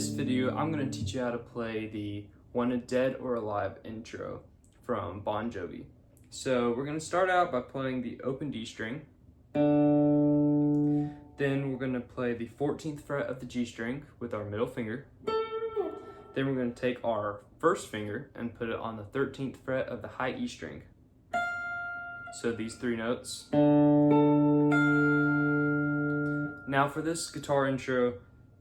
this video, I'm going to teach you how to play the Wanted Dead or Alive intro from Bon Jovi. So we're going to start out by playing the open D string. Then we're going to play the 14th fret of the G string with our middle finger. Then we're going to take our first finger and put it on the 13th fret of the high E string. So these three notes. Now for this guitar intro,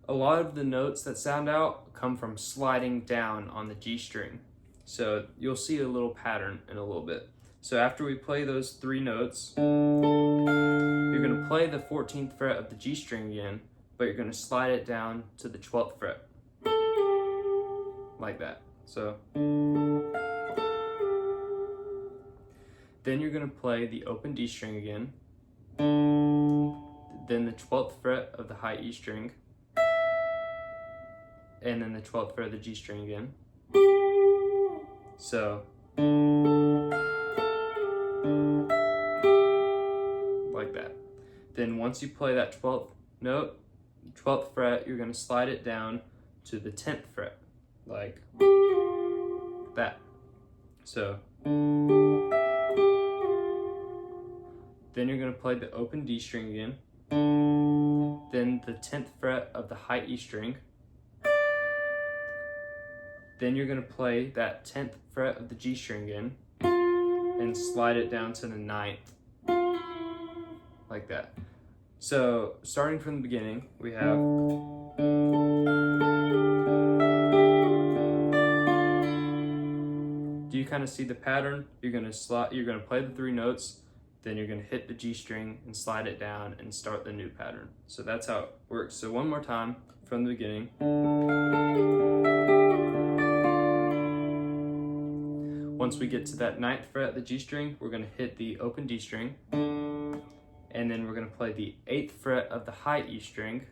a lot of the notes that sound out come from sliding down on the G string. So you'll see a little pattern in a little bit. So after we play those three notes, you're going to play the 14th fret of the G string again, but you're going to slide it down to the 12th fret. Like that. So then you're going to play the open D string again, then the 12th fret of the high E string, and then the 12th fret of the G string again. So like that. Then once you play that 12th note, 12th fret, you're going to slide it down to the 10th fret, like that. So then you're going to play the open D string again, then the 10th fret of the high E string. Then you're going to play that 10th fret of the G string again and slide it down to the 9th, like that. So starting from the beginning, we have do you kind of see the pattern? You're going to play the three notes, then you're going to hit the G string and slide it down and start the new pattern. So that's how it works. So one more time from the beginning. Once we get to that 9th fret of the G string, we're going to hit the open D string, and then we're going to play the 8th fret of the high E string,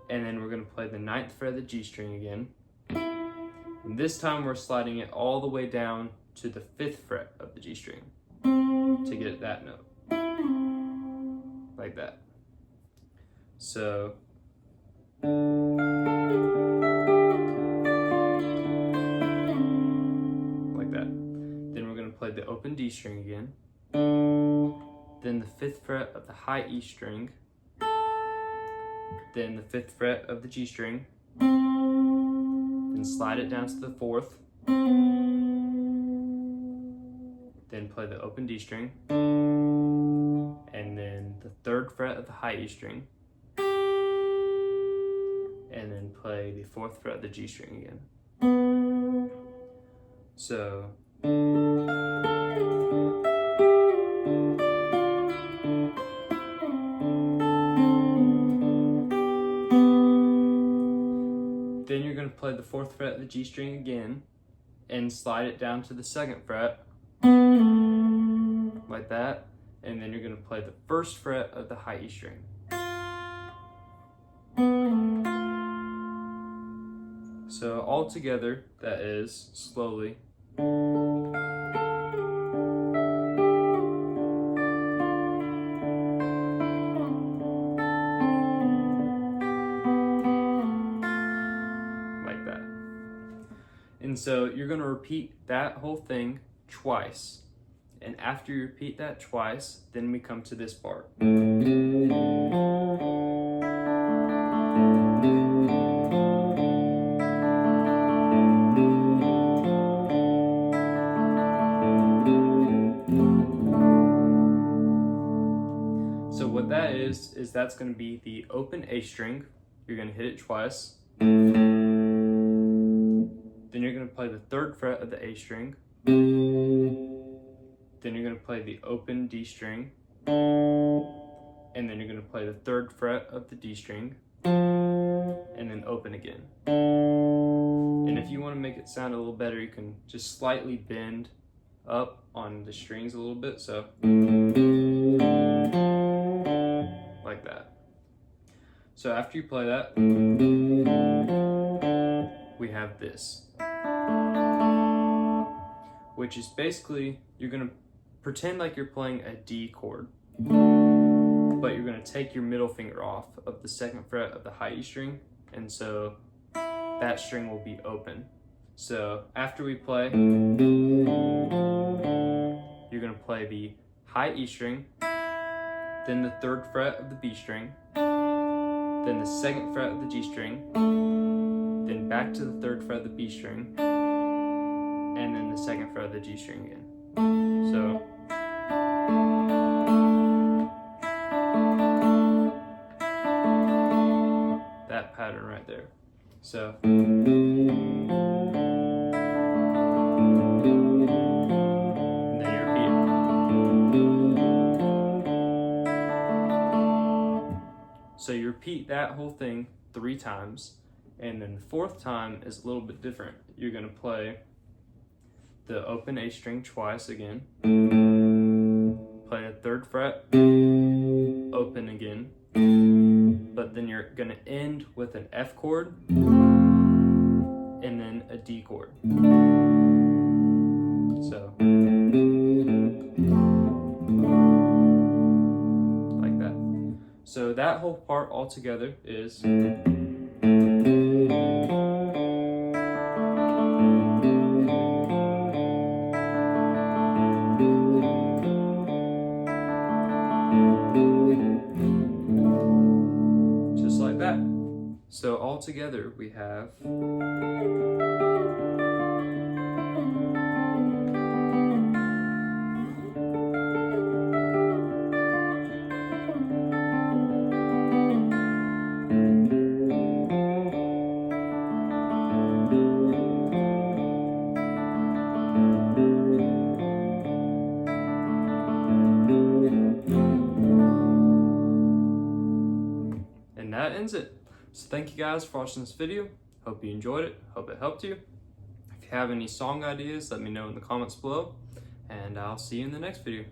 and then we're going to play the 9th fret of the G string again. And this time we're sliding it all the way down to the 5th fret of the G string to get that note, like that. So play the open D string again, then the 5th fret of the high E string, then the 5th fret of the G string, then slide it down to the 4th, then play the open D string, and then the 3rd fret of the high E string, and then play the 4th fret of the G string again. So then you're going to play the 4th fret of the G string again and slide it down to the 2nd fret, like that, and then you're going to play the 1st fret of the high E string. So all together, that is slowly. And so you're going to repeat that whole thing twice. And after you repeat that twice, then we come to this part. So what that is that's going to be the open A string. You're going to hit it twice. Then you're going to play the 3rd fret of the A string. Then you're going to play the open D string. And then you're going to play the 3rd fret of the D string. And then open again. And if you want to make it sound a little better, you can just slightly bend up on the strings a little bit. So like that. So after you play that, we have this, which is basically, you're going to pretend like you're playing a D chord, but you're going to take your middle finger off of the 2nd fret of the high E string and so that string will be open. So after we play, you're going to play the high E string, then the 3rd fret of the B string, then the 2nd fret of the G string, then back to the 3rd fret of the B string, and then the 2nd fret of the G string again. So that pattern right there. So So you repeat that whole thing 3 times, and then the 4th time is a little bit different. You're going to play the open A string twice again, play a 3rd fret, open again, but then you're going to end with an F chord and then a D chord. So So that whole part all together is just like that. So all together we have that ends it. So thank you guys for watching this video. Hope you enjoyed it. Hope it helped you. If you have any song ideas, let me know in the comments below, and I'll see you in the next video.